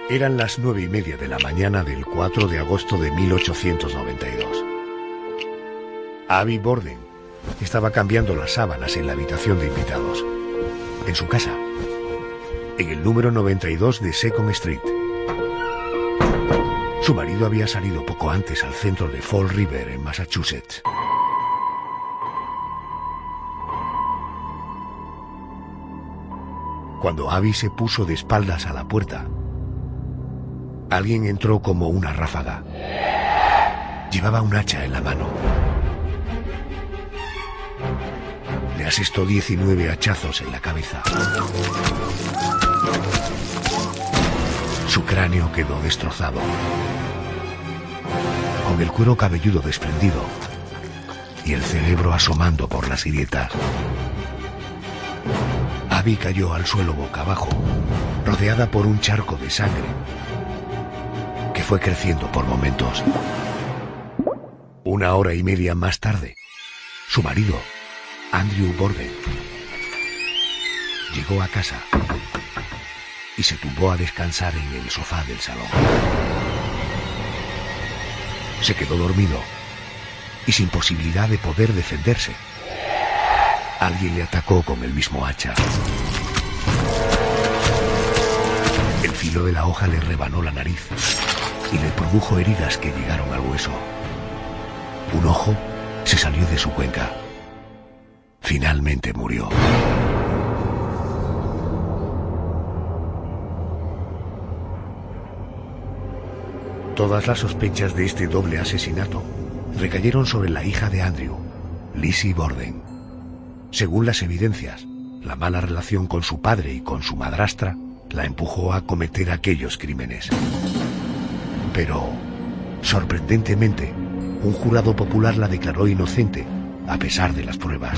Eran las 9:30 de la mañana del 4 de agosto de 1892. Abby Borden estaba cambiando las sábanas en la habitación de invitados, en su casa, en el número 92 de Second Street. Su marido había salido poco antes al centro de Fall River, en Massachusetts. Cuando Abby se puso de espaldas a la puerta, alguien entró como una ráfaga. Llevaba un hacha en la mano. Le asestó 19 hachazos en la cabeza. Su cráneo quedó destrozado, con el cuero cabelludo desprendido y el cerebro asomando por las grietas. Abby cayó al suelo boca abajo, rodeada por un charco de sangre que fue creciendo por momentos. 1 hora y media más tarde, su marido, Andrew Borden, llegó a casa y se tumbó a descansar en el sofá del salón. Se quedó dormido y sin posibilidad de poder defenderse. Alguien le atacó con el mismo hacha. El filo de la hoja le rebanó la nariz y le produjo heridas que llegaron al hueso. Un ojo se salió de su cuenca. Finalmente murió. Todas las sospechas de este doble asesinato recayeron sobre la hija de Andrew, Lizzie Borden. Según las evidencias, la mala relación con su padre y con su madrastra la empujó a cometer aquellos crímenes. Pero, sorprendentemente, un jurado popular la declaró inocente, a pesar de las pruebas.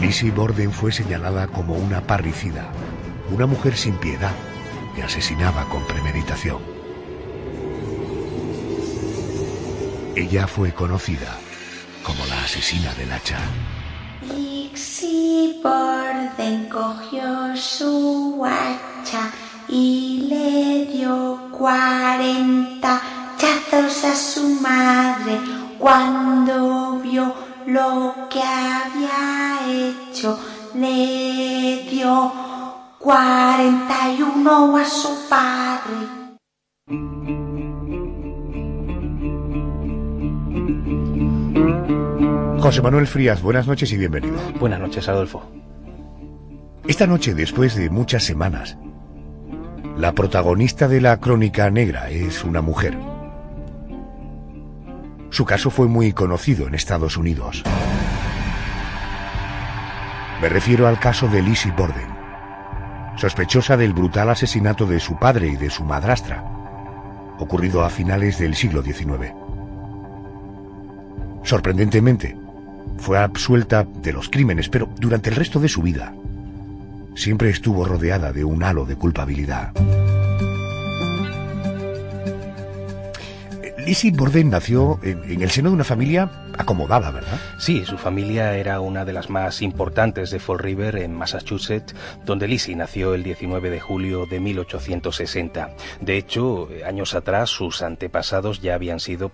Lizzie Borden fue señalada como una parricida, una mujer sin piedad que asesinaba con premeditación. Ella fue conocida como la asesina del hacha. Lizzie Borden cogió su hacha y le dio 40 hachazos a su madre. Cuando vio lo que había hecho, le dio 41 a su padre. José Manuel Frías, buenas noches y bienvenido. Buenas noches, Adolfo. Esta noche, después de muchas semanas, la protagonista de la Crónica Negra es una mujer. Su caso fue muy conocido en Estados Unidos. Me refiero al caso de Lizzie Borden, sospechosa del brutal asesinato de su padre y de su madrastra, ocurrido a finales del siglo XIX. Sorprendentemente, fue absuelta de los crímenes, pero durante el resto de su vida siempre estuvo rodeada de un halo de culpabilidad. Lizzie Borden nació en el seno de una familia acomodada, ¿verdad? Sí, su familia era una de las más importantes de Fall River, en Massachusetts, donde Lizzie nació el 19 de julio de 1860. De hecho, años atrás, sus antepasados ya habían sido,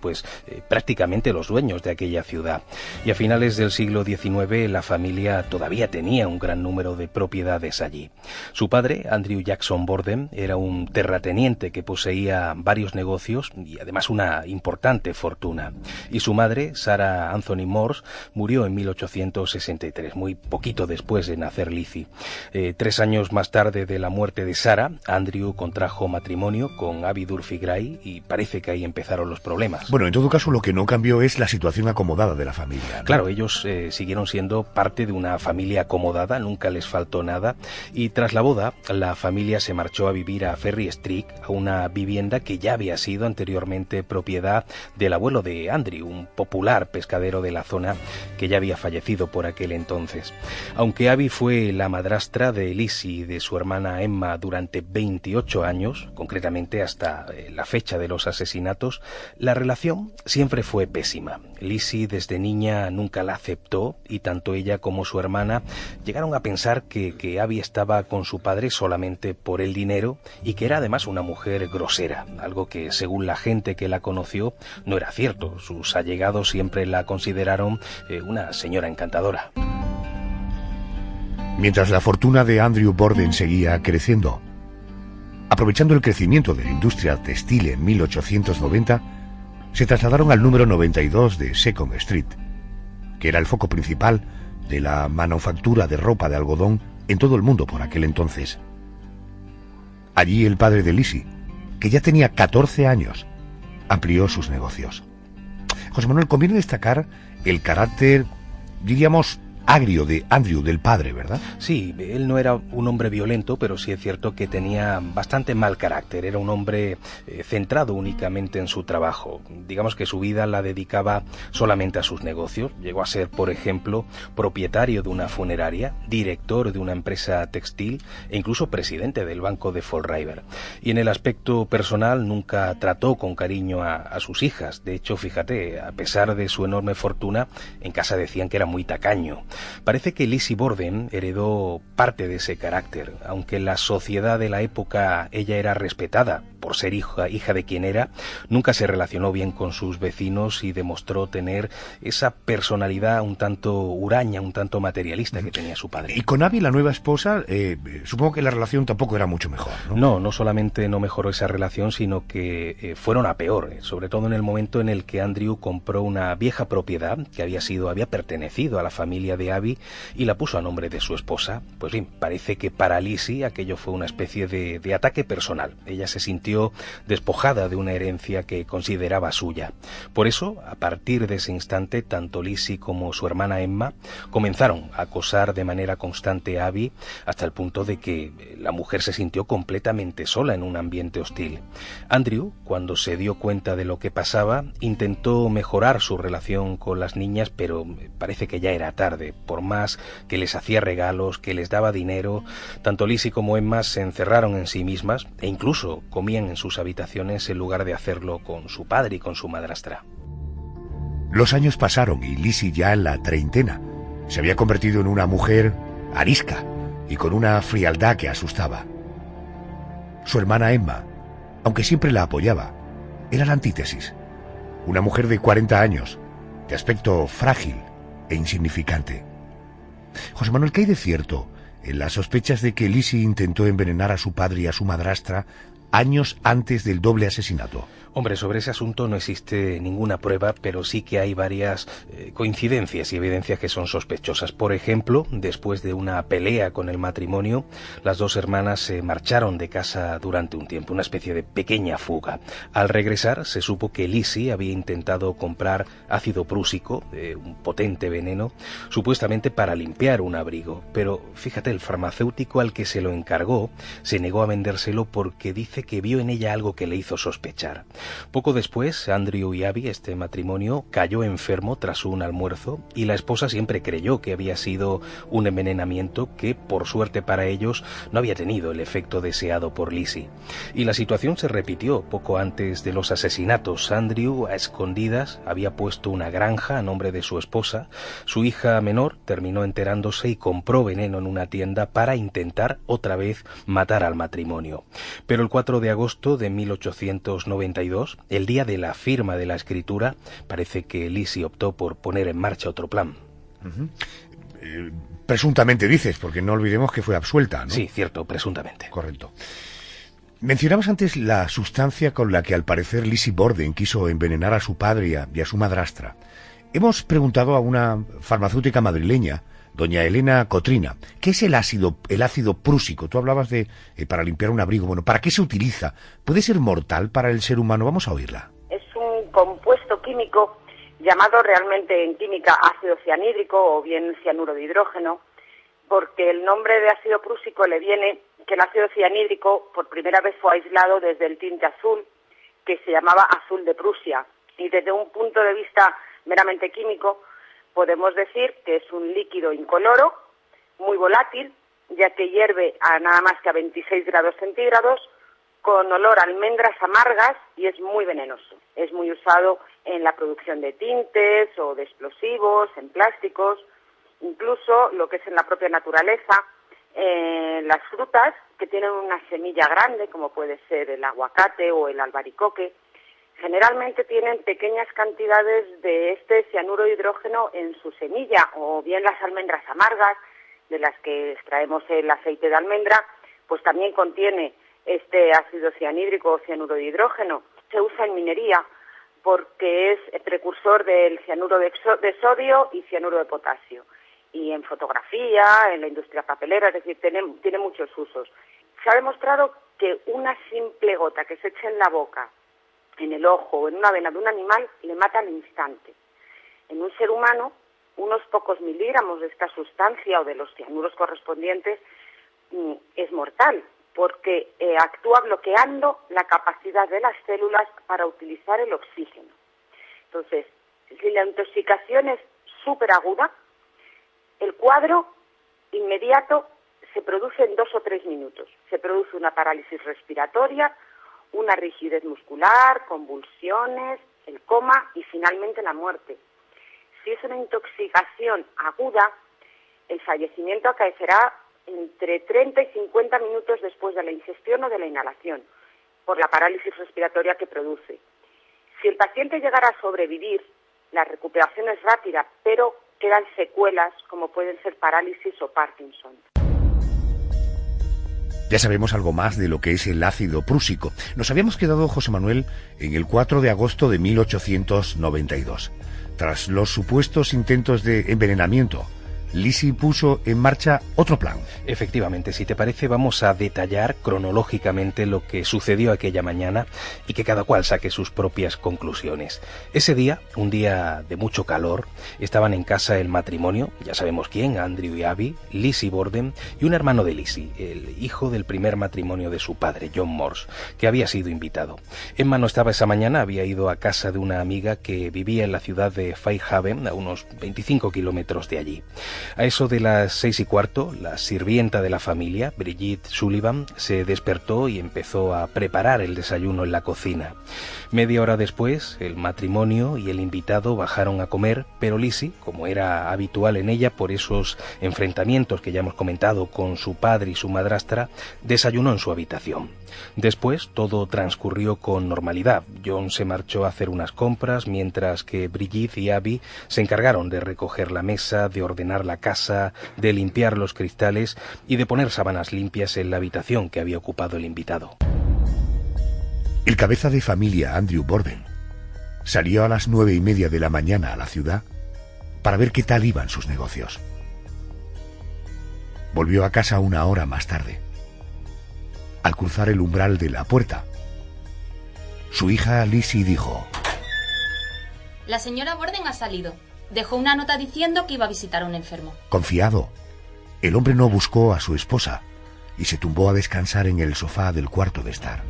prácticamente los dueños de aquella ciudad. Y a finales del siglo XIX, la familia todavía tenía un gran número de propiedades allí. Su padre, Andrew Jackson Borden, era un terrateniente que poseía varios negocios y además una importante fortuna. Y su madre, Sarah Anthony Morse, murió en 1863, muy poquito después de nacer Lizzie. 3 años más tarde de la muerte de Sarah, Andrew contrajo matrimonio con Abby Durfee Gray y parece que ahí empezaron los problemas. Bueno, en todo caso, lo que no cambió es la situación acomodada de la familia, ¿no? Claro, ellos siguieron siendo parte de una familia acomodada, nunca les faltó nada, y tras la boda, la familia se marchó a vivir a Ferry Street, a una vivienda que ya había sido anteriormente propiedad propiedad del abuelo de Andrew, un popular pescadero de la zona que ya había fallecido por aquel entonces. Aunque Abby fue la madrastra de Lizzie y de su hermana Emma durante 28 años, concretamente hasta la fecha de los asesinatos, la relación siempre fue pésima. Lizzie desde niña nunca la aceptó y tanto ella como su hermana llegaron a pensar que Abby estaba con su padre solamente por el dinero y que era además una mujer grosera, algo que según la gente que la conoció no era cierto. Sus allegados siempre la consideraron una señora encantadora. Mientras la fortuna de Andrew Borden seguía creciendo, aprovechando el crecimiento de la industria textil en 1890, se trasladaron al número 92 de Second Street, que era el foco principal de la manufactura de ropa de algodón en todo el mundo por aquel entonces. Allí el padre de Lizzie, que ya tenía 14 años, amplió sus negocios. José Manuel, conviene destacar el carácter, diríamos, agrio de Andrew, del padre, ¿verdad? Sí, él no era un hombre violento, pero sí es cierto que tenía bastante mal carácter. Era un hombre centrado únicamente en su trabajo. Digamos que su vida la dedicaba solamente a sus negocios. Llegó a ser, por ejemplo, propietario de una funeraria, director de una empresa textil e incluso presidente del banco de Fall River. Y en el aspecto personal nunca trató con cariño a sus hijas. De hecho, fíjate, a pesar de su enorme fortuna, en casa decían que era muy tacaño. Parece que Lizzie Borden heredó parte de ese carácter. Aunque en la sociedad de la época ella era respetada por ser hija de quien era, nunca se relacionó bien con sus vecinos y demostró tener esa personalidad un tanto huraña, un tanto materialista que tenía su padre. Y con Abby, la nueva esposa, supongo que la relación tampoco era mucho mejor, ¿no? No solamente no mejoró esa relación, sino que fueron a peor, sobre todo en el momento en el que Andrew compró una vieja propiedad que había pertenecido a la familia de Abby y la puso a nombre de su esposa. Pues bien, parece que para Lizzie aquello fue una especie de ataque personal. Ella se sintió despojada de una herencia que consideraba suya. Por eso, a partir de ese instante, tanto Lizzie como su hermana Emma comenzaron a acosar de manera constante a Abby, hasta el punto de que la mujer se sintió completamente sola en un ambiente hostil. Andrew, cuando se dio cuenta de lo que pasaba, intentó mejorar su relación con las niñas, pero parece que ya era tarde. Por más que les hacía regalos, que les daba dinero, tanto Lizzie como Emma se encerraron en sí mismas e incluso comían en sus habitaciones en lugar de hacerlo con su padre y con su madrastra. Los años pasaron y Lizzie, ya en la treintena, se había convertido en una mujer arisca y con una frialdad que asustaba. Su hermana Emma, aunque siempre la apoyaba, era la antítesis. Una mujer de 40 años, de aspecto frágil e insignificante. José Manuel, ¿qué hay de cierto en las sospechas de que Lizzie intentó envenenar a su padre y a su madrastra años antes del doble asesinato? Hombre, sobre ese asunto no existe ninguna prueba, pero sí que hay varias coincidencias y evidencias que son sospechosas. Por ejemplo, después de una pelea con el matrimonio, las dos hermanas se marcharon de casa durante un tiempo, una especie de pequeña fuga. Al regresar, se supo que Lizzie había intentado comprar ácido prúsico, un potente veneno, supuestamente para limpiar un abrigo. Pero fíjate, el farmacéutico al que se lo encargó se negó a vendérselo porque dice que vio en ella algo que le hizo sospechar. Poco después, Andrew y Abby, este matrimonio, cayó enfermo tras un almuerzo y la esposa siempre creyó que había sido un envenenamiento que, por suerte para ellos, no había tenido el efecto deseado por Lizzie. Y la situación se repitió poco antes de los asesinatos. Andrew, a escondidas, había puesto una granja a nombre de su esposa. Su hija menor terminó enterándose y compró veneno en una tienda para intentar otra vez matar al matrimonio. Pero el 4 de agosto de 1892, el día de la firma de la escritura, parece que Lizzie optó por poner en marcha otro plan. Presuntamente dices, porque no olvidemos que fue absuelta, ¿no? Sí, cierto, presuntamente. Correcto. Mencionabas antes la sustancia con la que al parecer Lizzie Borden quiso envenenar a su padre y a su madrastra. Hemos preguntado a una farmacéutica madrileña, doña Elena Cotrina, ¿qué es el ácido prúsico? Tú hablabas de para limpiar un abrigo. Bueno, ¿para qué se utiliza? ¿Puede ser mortal para el ser humano? Vamos a oírla. Es un compuesto químico llamado realmente en química ácido cianhídrico o bien cianuro de hidrógeno, porque el nombre de ácido prúsico le viene que el ácido cianhídrico por primera vez fue aislado desde el tinte azul que se llamaba azul de Prusia. Y desde un punto de vista meramente químico, podemos decir que es un líquido incoloro, muy volátil, ya que hierve a nada más que a 26 grados centígrados, con olor a almendras amargas y es muy venenoso. Es muy usado en la producción de tintes o de explosivos, en plásticos, incluso lo que es en la propia naturaleza, las frutas que tienen una semilla grande, como puede ser el aguacate o el albaricoque, generalmente tienen pequeñas cantidades de este cianuro de hidrógeno en su semilla, o bien las almendras amargas, de las que extraemos el aceite de almendra, pues también contiene este ácido cianhídrico o cianuro de hidrógeno. Se usa en minería porque es el precursor del cianuro de sodio y cianuro de potasio. Y en fotografía, en la industria papelera, es decir, tiene muchos usos. Se ha demostrado que una simple gota que se eche en la boca, en el ojo o en una vena de un animal le mata al instante. En un ser humano, unos pocos miligramos de esta sustancia o de los cianuros correspondientes es mortal, porque actúa bloqueando la capacidad de las células para utilizar el oxígeno. Entonces, si la intoxicación es súper aguda, el cuadro inmediato se produce en 2 o 3 minutos. Se produce una parálisis respiratoria, una rigidez muscular, convulsiones, el coma y finalmente la muerte. Si es una intoxicación aguda, el fallecimiento acaecerá entre 30 y 50 minutos después de la ingestión o de la inhalación, por la parálisis respiratoria que produce. Si el paciente llegara a sobrevivir, la recuperación es rápida, pero quedan secuelas como pueden ser parálisis o Parkinson. Ya sabemos algo más de lo que es el ácido prúsico. Nos habíamos quedado, José Manuel, en el 4 de agosto de 1892. Tras los supuestos intentos de envenenamiento, Lisi puso en marcha otro plan. Efectivamente, si te parece, vamos a detallar cronológicamente lo que sucedió aquella mañana y que cada cual saque sus propias conclusiones. Ese día, un día de mucho calor, estaban en casa el matrimonio, ya sabemos quién, Andrew y Abby, Lizzie Borden y un hermano de Lizzie, el hijo del primer matrimonio de su padre, John Morse, que había sido invitado. Emma no estaba esa mañana, había ido a casa de una amiga que vivía en la ciudad de Fairhaven, a unos 25 kilómetros de allí. A eso de las 6:15, la sirvienta de la familia, Brigitte Sullivan, se despertó y empezó a preparar el desayuno en la cocina. Media hora después, el matrimonio y el invitado bajaron a comer, pero Lizzie, como era habitual en ella por esos enfrentamientos que ya hemos comentado con su padre y su madrastra, desayunó en su habitación. Después, todo transcurrió con normalidad. John se marchó a hacer unas compras, mientras que Brigitte y Abby se encargaron de recoger la mesa, de ordenar la casa, de limpiar los cristales y de poner sábanas limpias en la habitación que había ocupado el invitado. El cabeza de familia, Andrew Borden, salió a las 9:30 de la mañana a la ciudad para ver qué tal iban sus negocios. Volvió a casa una hora más tarde. Al cruzar el umbral de la puerta, su hija Lizzie dijo: La señora Borden ha salido. Dejó una nota diciendo que iba a visitar a un enfermo. Confiado, el hombre no buscó a su esposa y se tumbó a descansar en el sofá del cuarto de estar.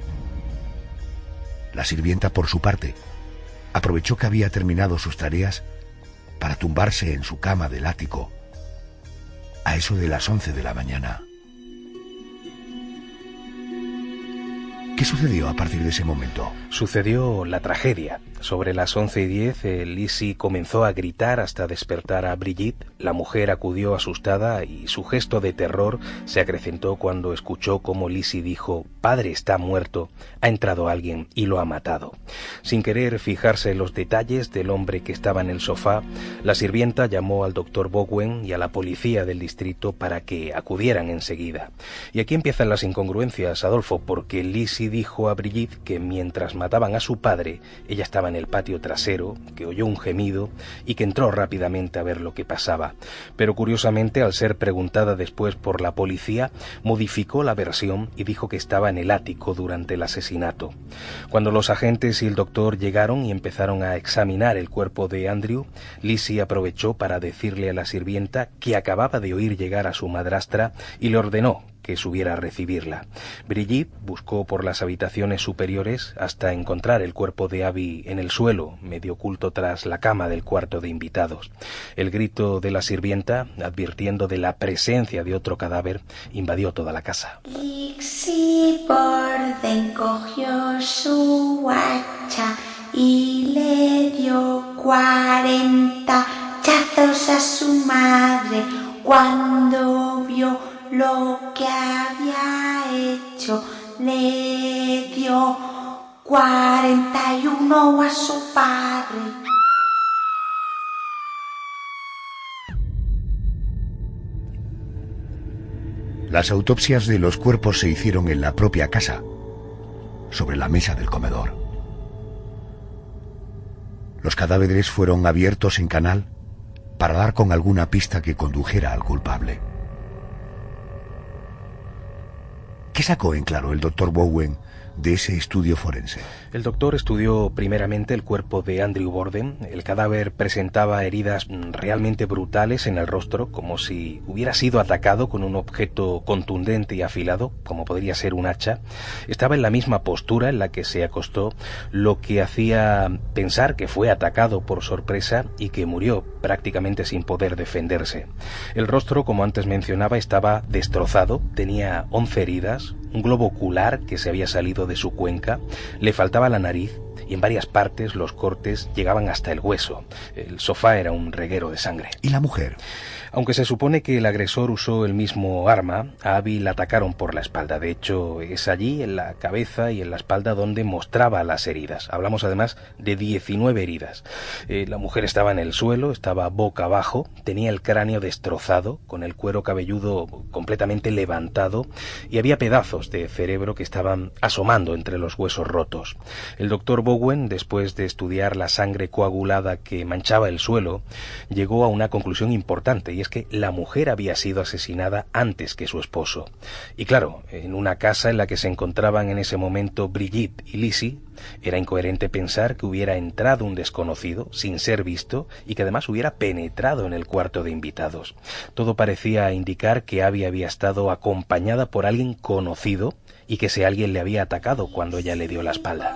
La sirvienta, por su parte, aprovechó que había terminado sus tareas para tumbarse en su cama del ático a eso de las 11 de la mañana. ¿Qué sucedió a partir de ese momento? Sucedió la tragedia. Sobre las 11:10, Lizzie comenzó a gritar hasta despertar a Brigitte. La mujer acudió asustada y su gesto de terror se acrecentó cuando escuchó cómo Lizzie dijo: «Padre está muerto, ha entrado alguien y lo ha matado». Sin querer fijarse en los detalles del hombre que estaba en el sofá, la sirvienta llamó al doctor Bowen y a la policía del distrito para que acudieran enseguida. Y aquí empiezan las incongruencias, Adolfo, porque Lizzie dijo a Brigitte que mientras mataban a su padre, ella estaba en el patio trasero, que oyó un gemido y que entró rápidamente a ver lo que pasaba. Pero curiosamente, al ser preguntada después por la policía, modificó la versión y dijo que estaba en el ático durante el asesinato. Cuando los agentes y el doctor llegaron y empezaron a examinar el cuerpo de Andrew, Lizzie aprovechó para decirle a la sirvienta que acababa de oír llegar a su madrastra y le ordenó que subiera a recibirla. Brigitte buscó por las habitaciones superiores hasta encontrar el cuerpo de Abby en el suelo, medio oculto tras la cama del cuarto de invitados. El grito de la sirvienta, advirtiendo de la presencia de otro cadáver, invadió toda la casa. Lizzie Borden cogió su hacha y le dio 40 hachazos a su madre cuando vio lo que había hecho. Le dio 41 a su padre. Las autopsias de los cuerpos se hicieron en la propia casa, sobre la mesa del comedor. Los cadáveres fueron abiertos en canal para dar con alguna pista que condujera al culpable. ¿Qué sacó en claro el doctor Bowen de ese estudio forense? El doctor estudió primeramente el cuerpo de Andrew Borden. El cadáver presentaba heridas realmente brutales en el rostro, como si hubiera sido atacado con un objeto contundente y afilado, como podría ser un hacha. Estaba en la misma postura en la que se acostó, lo que hacía pensar que fue atacado por sorpresa y que murió prácticamente sin poder defenderse. El rostro, como antes mencionaba, estaba destrozado, tenía 11 heridas, un globo ocular que se había salido de su cuenca, le faltaba la nariz y en varias partes los cortes llegaban hasta el hueso. El sofá era un reguero de sangre. ¿Y la mujer? Aunque se supone que el agresor usó el mismo arma, a Abby la atacaron por la espalda. De hecho, es allí, en la cabeza y en la espalda, donde mostraba las heridas. Hablamos además de 19 heridas. La mujer estaba en el suelo, estaba boca abajo, tenía el cráneo destrozado, con el cuero cabelludo completamente levantado, y había pedazos de cerebro que estaban asomando entre los huesos rotos. El doctor Bowen, después de estudiar la sangre coagulada que manchaba el suelo, llegó a una conclusión importante, y es que la mujer había sido asesinada antes que su esposo. Y claro, en una casa en la que se encontraban en ese momento Brigitte y Lizzie, era incoherente pensar que hubiera entrado un desconocido sin ser visto y que además hubiera penetrado en el cuarto de invitados. Todo parecía indicar que Abby había estado acompañada por alguien conocido y que ese alguien le había atacado cuando ella le dio la espalda.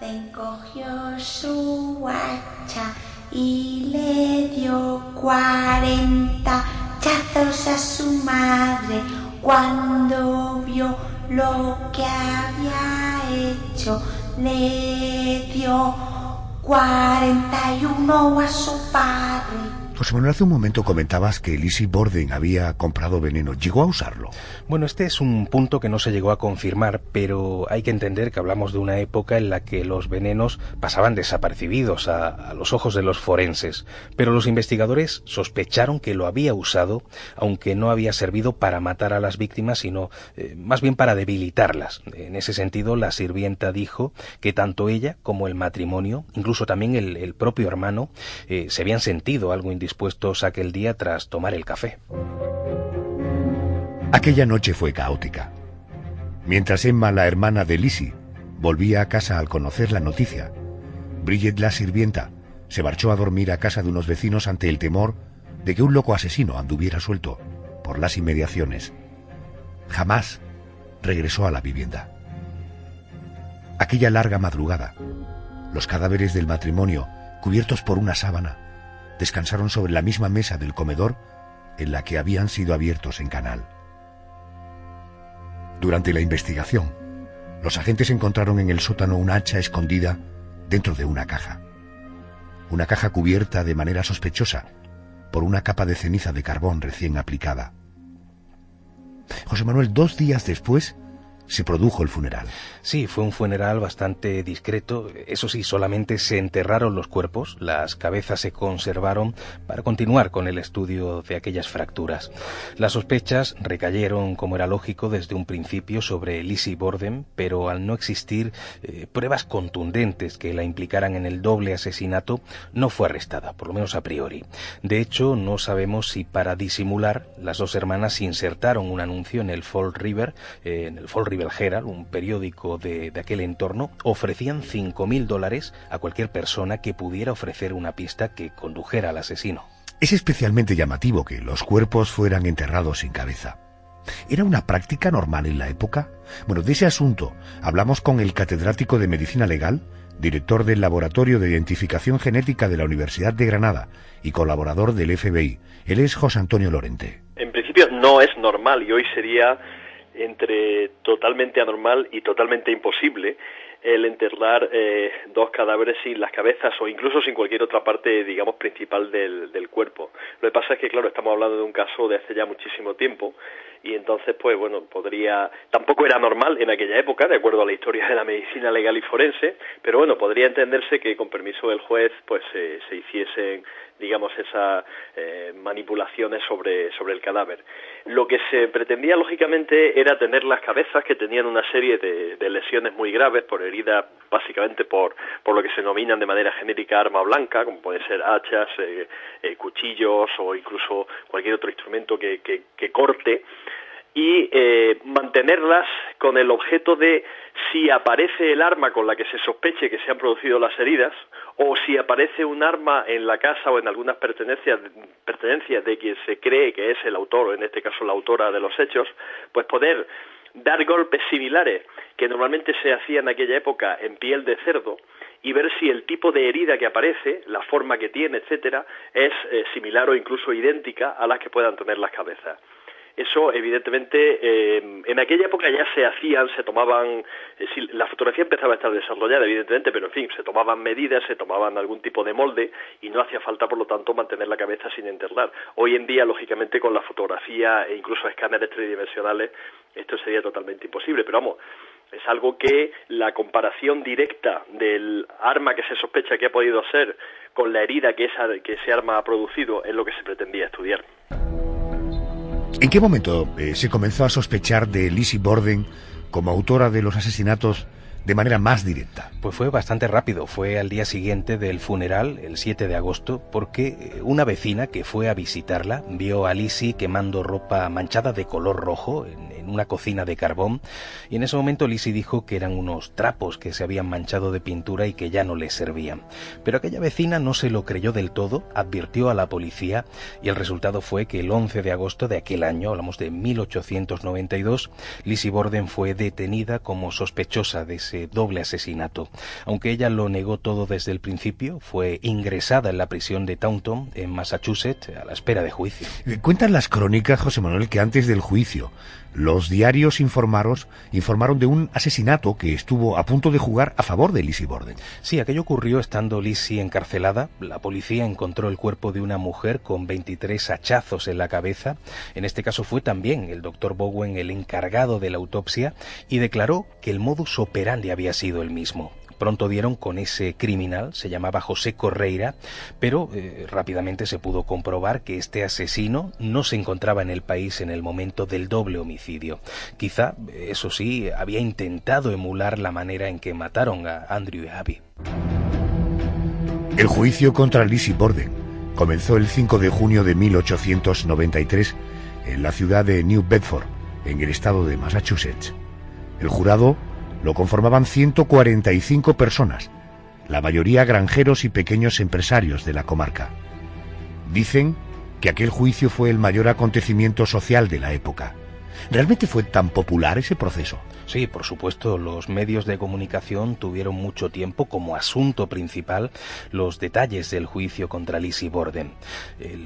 Borden cogió su hacha y le dio 40 hachazos a su madre cuando vio lo que había hecho. Le dio 41 a su padre. José Manuel, hace un momento comentabas que Lizzie Borden había comprado veneno. ¿Llegó a usarlo? Bueno, este es un punto que no se llegó a confirmar, pero hay que entender que hablamos de una época en la que los venenos pasaban desapercibidos a los ojos de los forenses, pero los investigadores sospecharon que lo había usado, aunque no había servido para matar a las víctimas, sino más bien para debilitarlas. En ese sentido, la sirvienta dijo que tanto ella como el matrimonio, incluso también el propio hermano, se habían sentido algo indispuestos aquel día tras tomar el café. Aquella noche fue caótica. Mientras Emma, la hermana de Lizzie, volvía a casa al conocer la noticia, Bridget, la sirvienta, se marchó a dormir a casa de unos vecinos ante el temor de que un loco asesino anduviera suelto por las inmediaciones. Jamás regresó a la vivienda. Aquella larga madrugada, los cadáveres del matrimonio, cubiertos por una sábana, descansaron sobre la misma mesa del comedor en la que habían sido abiertos en canal. Durante la investigación, los agentes encontraron en el sótano una hacha escondida dentro de una caja. Una caja cubierta de manera sospechosa por una capa de ceniza de carbón recién aplicada. José Manuel, 2 días después se produjo el funeral. Sí, fue un funeral bastante discreto. Eso sí, solamente se enterraron los cuerpos, las cabezas se conservaron para continuar con el estudio de aquellas fracturas. Las sospechas recayeron, como era lógico, desde un principio sobre Lizzie Borden, pero al no existir pruebas contundentes que la implicaran en el doble asesinato, no fue arrestada, por lo menos a priori. De hecho, no sabemos si para disimular, las dos hermanas insertaron un anuncio en el Fall River Herald, un periódico de aquel entorno. Ofrecían $5.000 a cualquier persona que pudiera ofrecer una pista que condujera al asesino. Es especialmente llamativo que los cuerpos fueran enterrados sin cabeza. ¿Era una práctica normal en la época? Bueno, de ese asunto hablamos con el catedrático de Medicina Legal, director del Laboratorio de Identificación Genética de la Universidad de Granada y colaborador del FBI. Él es José Antonio Lorente. En principio no es normal, y hoy sería entre totalmente anormal y totalmente imposible el enterrar dos cadáveres sin las cabezas o incluso sin cualquier otra parte, digamos, principal del cuerpo. Lo que pasa es que, claro, estamos hablando de un caso de hace ya muchísimo tiempo, y entonces, pues bueno, tampoco era normal en aquella época, de acuerdo a la historia de la medicina legal y forense, pero bueno, podría entenderse que con permiso del juez, pues se hiciesen, digamos, esas manipulaciones sobre el cadáver. Lo que se pretendía, lógicamente, era tener las cabezas, que tenían una serie de lesiones muy graves, por heridas, básicamente por lo que se denominan de manera genérica arma blanca, como pueden ser hachas, cuchillos o incluso cualquier otro instrumento que corte, y mantenerlas con el objeto de, si aparece el arma con la que se sospeche que se han producido las heridas, o si aparece un arma en la casa o en algunas pertenencias de quien se cree que es el autor, o en este caso la autora de los hechos, pues poder dar golpes similares que normalmente se hacían en aquella época en piel de cerdo, y ver si el tipo de herida que aparece, la forma que tiene, etcétera, es similar o incluso idéntica a las que puedan tener las cabezas. Eso, evidentemente, en aquella época ya se hacían, se tomaban, la fotografía empezaba a estar desarrollada, evidentemente, pero en fin, se tomaban medidas, se tomaban algún tipo de molde, y no hacía falta, por lo tanto, mantener la cabeza sin enterrar. Hoy en día, lógicamente, con la fotografía e incluso escáneres tridimensionales, esto sería totalmente imposible, pero vamos, es algo que la comparación directa del arma que se sospecha que ha podido ser con la herida que ese arma ha producido es lo que se pretendía estudiar. ¿En qué momento se comenzó a sospechar de Lizzie Borden como autora de los asesinatos de manera más directa? Pues fue bastante rápido, fue al día siguiente del funeral, el 7 de agosto, porque una vecina que fue a visitarla vio a Lizzie quemando ropa manchada de color rojo en una cocina de carbón, y en ese momento Lizzie dijo que eran unos trapos que se habían manchado de pintura y que ya no les servían. Pero aquella vecina no se lo creyó del todo, advirtió a la policía, y el resultado fue que el 11 de agosto de aquel año, hablamos de 1892, Lizzie Borden fue detenida como sospechosa de ese doble asesinato. Aunque ella lo negó todo desde el principio, fue ingresada en la prisión de Taunton, en Massachusetts, a la espera de juicio. Cuentan las crónicas, José Manuel, que antes del juicio los diarios informaron de un asesinato que estuvo a punto de jugar a favor de Lizzie Borden. Sí, aquello ocurrió estando Lizzie encarcelada. La policía encontró el cuerpo de una mujer con 23 hachazos en la cabeza. En este caso fue también el doctor Bowen el encargado de la autopsia, y declaró que el modus operandi había sido el mismo. Pronto dieron con ese criminal, se llamaba José Correira, pero rápidamente se pudo comprobar que este asesino no se encontraba en el país en el momento del doble homicidio. Quizá, eso sí, había intentado emular la manera en que mataron a Andrew y Abby. El juicio contra Lizzie Borden comenzó el 5 de junio de 1893 en la ciudad de New Bedford, en el estado de Massachusetts. El jurado lo conformaban 145 personas, la mayoría granjeros y pequeños empresarios de la comarca. Dicen que aquel juicio fue el mayor acontecimiento social de la época. ¿Realmente fue tan popular ese proceso? Sí, por supuesto, los medios de comunicación tuvieron mucho tiempo como asunto principal los detalles del juicio contra Lizzie Borden.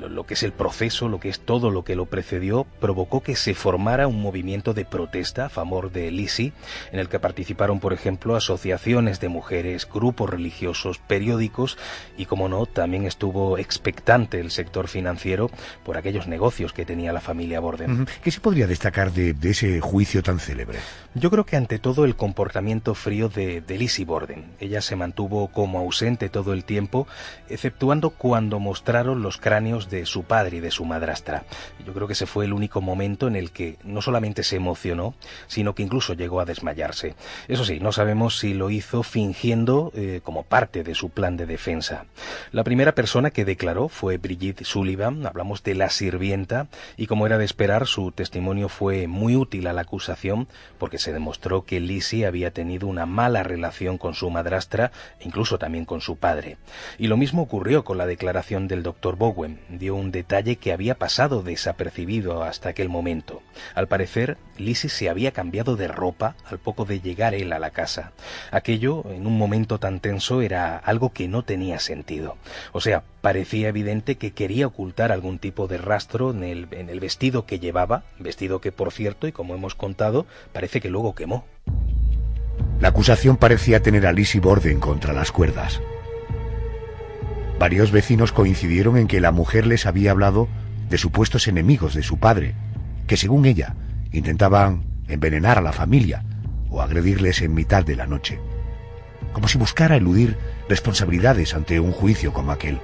Lo que es el proceso, lo que es todo lo que lo precedió, provocó que se formara un movimiento de protesta a favor de Lizzie, en el que participaron, por ejemplo, asociaciones de mujeres, grupos religiosos, periódicos, y, como no, también estuvo expectante el sector financiero por aquellos negocios que tenía la familia Borden. ¿Qué se podría destacar de ese juicio tan célebre? Yo creo que ante todo el comportamiento frío de Lizzie Borden. Ella se mantuvo como ausente todo el tiempo, exceptuando cuando mostraron los cráneos de su padre y de su madrastra. Yo creo que ese fue el único momento en el que no solamente se emocionó, sino que incluso llegó a desmayarse. Eso sí, no sabemos si lo hizo fingiendo como parte de su plan de defensa. La primera persona que declaró fue Bridget Sullivan, hablamos de la sirvienta, y como era de esperar, su testimonio fue fue muy útil a la acusación porque se demostró que Lizzie había tenido una mala relación con su madrastra e incluso también con su padre. Y lo mismo ocurrió con la declaración del Dr. Bowen. Dio un detalle que había pasado desapercibido hasta aquel momento. Al parecer, Lizzie se había cambiado de ropa al poco de llegar él a la casa. Aquello, en un momento tan tenso, era algo que no tenía sentido. O sea, parecía evidente que quería ocultar algún tipo de rastro en el vestido que llevaba, vestido que, por cierto, y como hemos contado, parece que luego quemó. La acusación parecía tener a Lizzie Borden contra las cuerdas. Varios vecinos coincidieron en que la mujer les había hablado de supuestos enemigos de su padre, que según ella intentaban envenenar a la familia o agredirles en mitad de la noche, como si buscara eludir responsabilidades ante un juicio como aquel.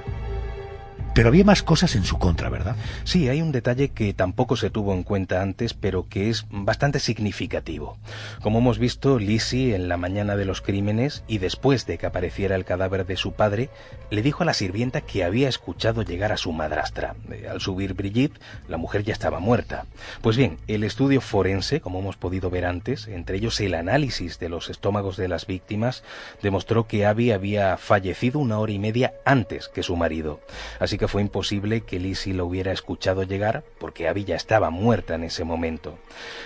Pero había más cosas en su contra, ¿verdad? Sí, hay un detalle que tampoco se tuvo en cuenta antes, pero que es bastante significativo. Como hemos visto, Lizzie, en la mañana de los crímenes y después de que apareciera el cadáver de su padre, le dijo a la sirvienta que había escuchado llegar a su madrastra. Al subir Brigitte, la mujer ya estaba muerta. Pues bien, el estudio forense, como hemos podido ver antes, entre ellos el análisis de los estómagos de las víctimas, demostró que Abby había fallecido 1 hora y media antes que su marido. Así que fue imposible que Lizzie lo hubiera escuchado llegar, porque Abby ya estaba muerta en ese momento.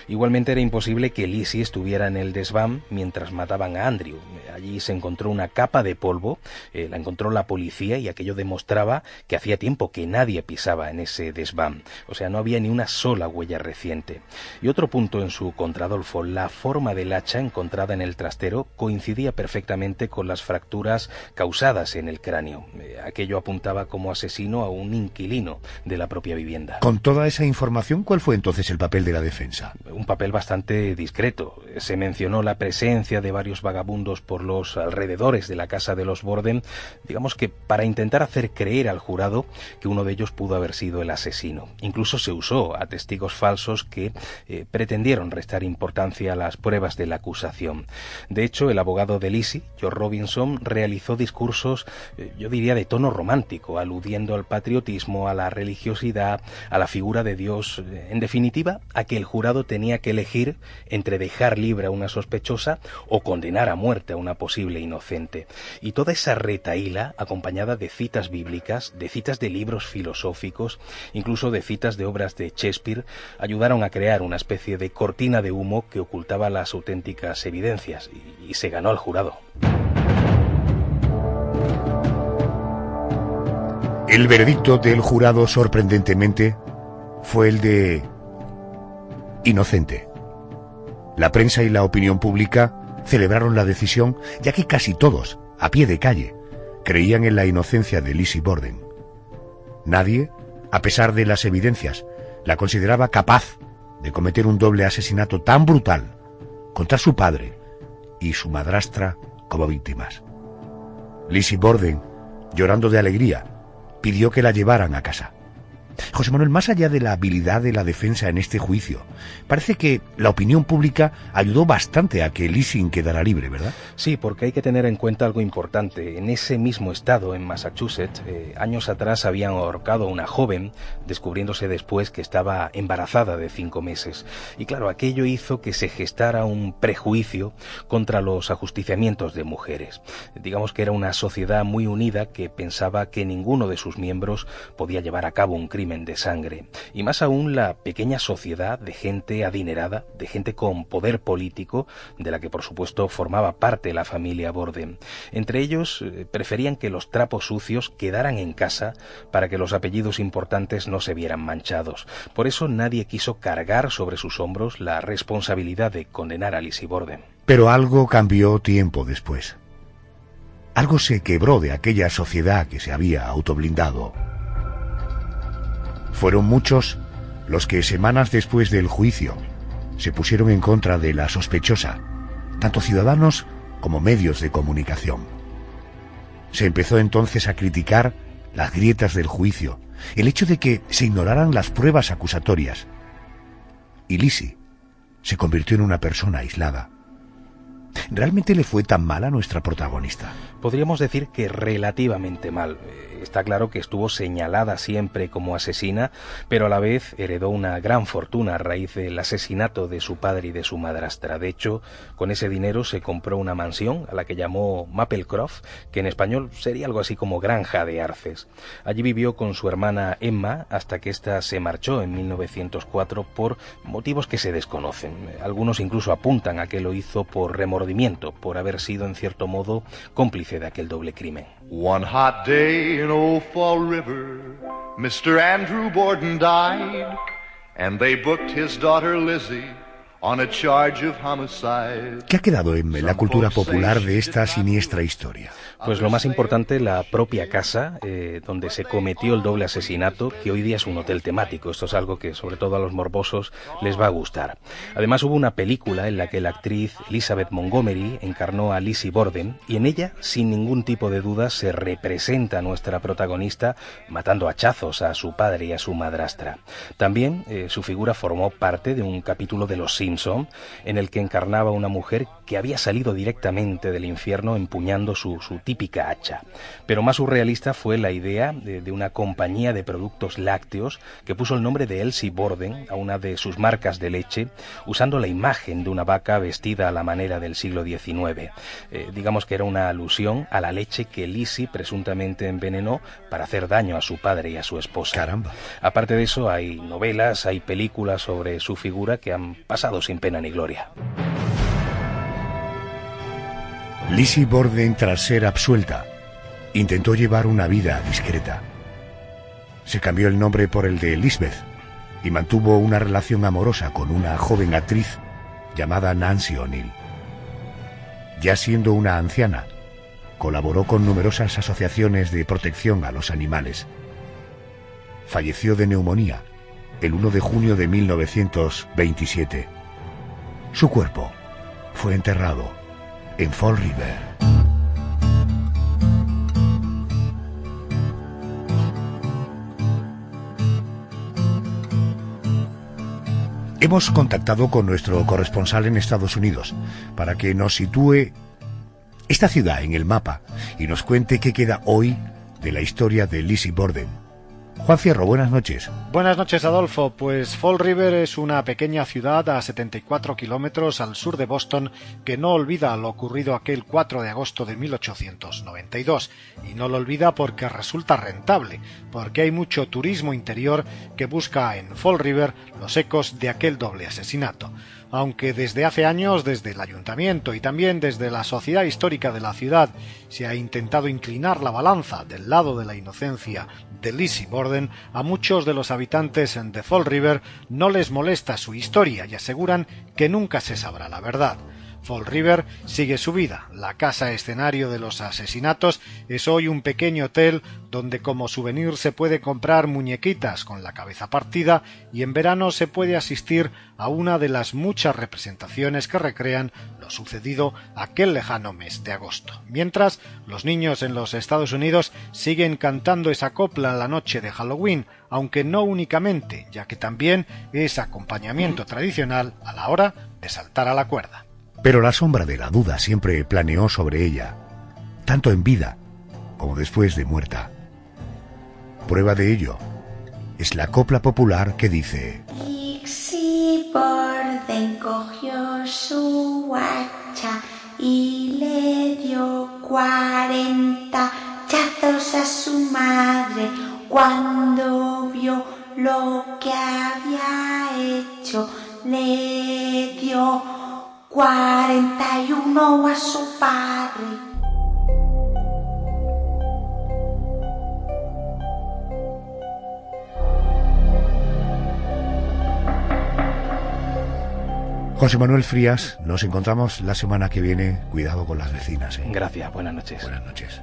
Igualmente era imposible que Lizzie estuviera en el desván mientras mataban a Andrew. Allí se encontró una capa de polvo, la encontró la policía y aquello demostraba que hacía tiempo que nadie pisaba en ese desván. O sea, no había ni una sola huella reciente. Y otro punto en su contra, Adolfo, la forma del hacha encontrada en el trastero coincidía perfectamente con las fracturas causadas en el cráneo. Aquello apuntaba como asesino a un inquilino de la propia vivienda. Con toda esa información, ¿cuál fue entonces el papel de la defensa? Un papel bastante discreto. Se mencionó la presencia de varios vagabundos por los alrededores de la casa de los Borden, digamos que para intentar hacer creer al jurado que uno de ellos pudo haber sido el asesino. Incluso se usó a testigos falsos que pretendieron restar importancia a las pruebas de la acusación. De hecho, el abogado de Lizzie, George Robinson, realizó discursos, yo diría, de tono romántico, aludiendo al patriotismo, a la religiosidad, a la figura de Dios, en definitiva, a que el jurado tenía que elegir entre dejar libre a una sospechosa o condenar a muerte a una posible inocente. Y toda esa retahíla, acompañada de citas bíblicas, de citas de libros filosóficos, incluso de citas de obras de Shakespeare, ayudaron a crear una especie de cortina de humo que ocultaba las auténticas evidencias y se ganó al jurado. El veredicto del jurado, sorprendentemente, fue el de inocente. La prensa y la opinión pública celebraron la decisión, ya que casi todos, a pie de calle, creían en la inocencia de Lizzie Borden. Nadie, a pesar de las evidencias, la consideraba capaz de cometer un doble asesinato tan brutal contra su padre y su madrastra como víctimas. Lizzie Borden, llorando de alegría, pidió que la llevaran a casa. José Manuel, más allá de la habilidad de la defensa en este juicio, parece que la opinión pública ayudó bastante a que Lizzie quedara libre, ¿verdad? Sí, porque hay que tener en cuenta algo importante. En ese mismo estado, en Massachusetts, años atrás habían ahorcado a una joven, descubriéndose después que estaba embarazada de 5 meses. Y claro, aquello hizo que se gestara un prejuicio contra los ajusticiamientos de mujeres. Digamos que era una sociedad muy unida que pensaba que ninguno de sus miembros podía llevar a cabo un crimen de sangre, y más aún la pequeña sociedad de gente adinerada, de gente con poder político, de la que por supuesto formaba parte la familia Borden. Entre ellos preferían que los trapos sucios quedaran en casa para que los apellidos importantes no se vieran manchados. Por eso nadie quiso cargar sobre sus hombros la responsabilidad de condenar a Lizzie Borden. Pero algo cambió tiempo después. Algo se quebró de aquella sociedad que se había autoblindado. Fueron muchos los que semanas después del juicio se pusieron en contra de la sospechosa, tanto ciudadanos como medios de comunicación. Se empezó entonces a criticar las grietas del juicio, el hecho de que se ignoraran las pruebas acusatorias. Y Lizzie se convirtió en una persona aislada. ¿Realmente le fue tan mal a nuestra protagonista? Podríamos decir que relativamente mal. Está claro que estuvo señalada siempre como asesina, pero a la vez heredó una gran fortuna a raíz del asesinato de su padre y de su madrastra. De hecho, con ese dinero se compró una mansión a la que llamó Maplecroft, que en español sería algo así como Granja de Arces. Allí vivió con su hermana Emma hasta que ésta se marchó en 1904 por motivos que se desconocen. Algunos incluso apuntan a que lo hizo por remordimiento, por haber sido en cierto modo cómplice de aquel doble crimen. One hot day in Old Fall River, Mr. Andrew Borden died, and they booked his daughter Lizzie on a charge of homicide. ¿Qué ha quedado en la cultura popular de esta siniestra historia? Pues lo más importante, la propia casa donde se cometió el doble asesinato, que hoy día es un hotel temático. Esto es algo que sobre todo a los morbosos les va a gustar. Además hubo una película en la que la actriz Elizabeth Montgomery encarnó a Lizzie Borden, y en ella, sin ningún tipo de duda, se representa a nuestra protagonista matando a hachazos a su padre y a su madrastra. También su figura formó parte de un capítulo de Los Simpson, en el que encarnaba a una mujer que había salido directamente del infierno empuñando su típica hacha. Pero más surrealista fue la idea de una compañía de productos lácteos que puso el nombre de Elsie Borden a una de sus marcas de leche, usando la imagen de una vaca vestida a la manera del siglo XIX. Digamos que era una alusión a la leche que Lizzie presuntamente envenenó para hacer daño a su padre y a su esposa. Caramba. Aparte de eso, hay novelas, hay películas sobre su figura que han pasado sin pena ni gloria. Lizzie Borden, tras ser absuelta, intentó llevar una vida discreta. Se cambió el nombre por el de Lisbeth y mantuvo una relación amorosa con una joven actriz llamada Nancy O'Neill. Ya siendo una anciana, colaboró con numerosas asociaciones de protección a los animales. Falleció de neumonía el 1 de junio de 1927. Su cuerpo fue enterrado en Fall River. Hemos contactado con nuestro corresponsal en Estados Unidos para que nos sitúe esta ciudad en el mapa y nos cuente qué queda hoy de la historia de Lizzie Borden. Juan Fierro, buenas noches. Buenas noches, Adolfo. Pues Fall River es una pequeña ciudad a 74 kilómetros al sur de Boston que no olvida lo ocurrido aquel 4 de agosto de 1892. Y no lo olvida porque resulta rentable, porque hay mucho turismo interior que busca en Fall River los ecos de aquel doble asesinato. Aunque desde hace años, desde el ayuntamiento y también desde la sociedad histórica de la ciudad, se ha intentado inclinar la balanza del lado de la inocencia de Lizzie Borden, a muchos de los habitantes de Fall River no les molesta su historia y aseguran que nunca se sabrá la verdad. Fall River sigue su vida. La casa escenario de los asesinatos es hoy un pequeño hotel donde como souvenir se puede comprar muñequitas con la cabeza partida y en verano se puede asistir a una de las muchas representaciones que recrean lo sucedido aquel lejano mes de agosto. Mientras, los niños en los Estados Unidos siguen cantando esa copla en la noche de Halloween, aunque no únicamente, ya que también es acompañamiento tradicional a la hora de saltar a la cuerda. Pero la sombra de la duda siempre planeó sobre ella, tanto en vida como después de muerta. Prueba de ello es la copla popular que dice: Lizzie Borden cogió su hacha y le dio 40 hachazos a su madre cuando vio lo que había hecho. Le dio 41 a su padre. José Manuel Frías, nos encontramos la semana que viene. Cuidado con las vecinas, ¿eh? Gracias, buenas noches. Buenas noches.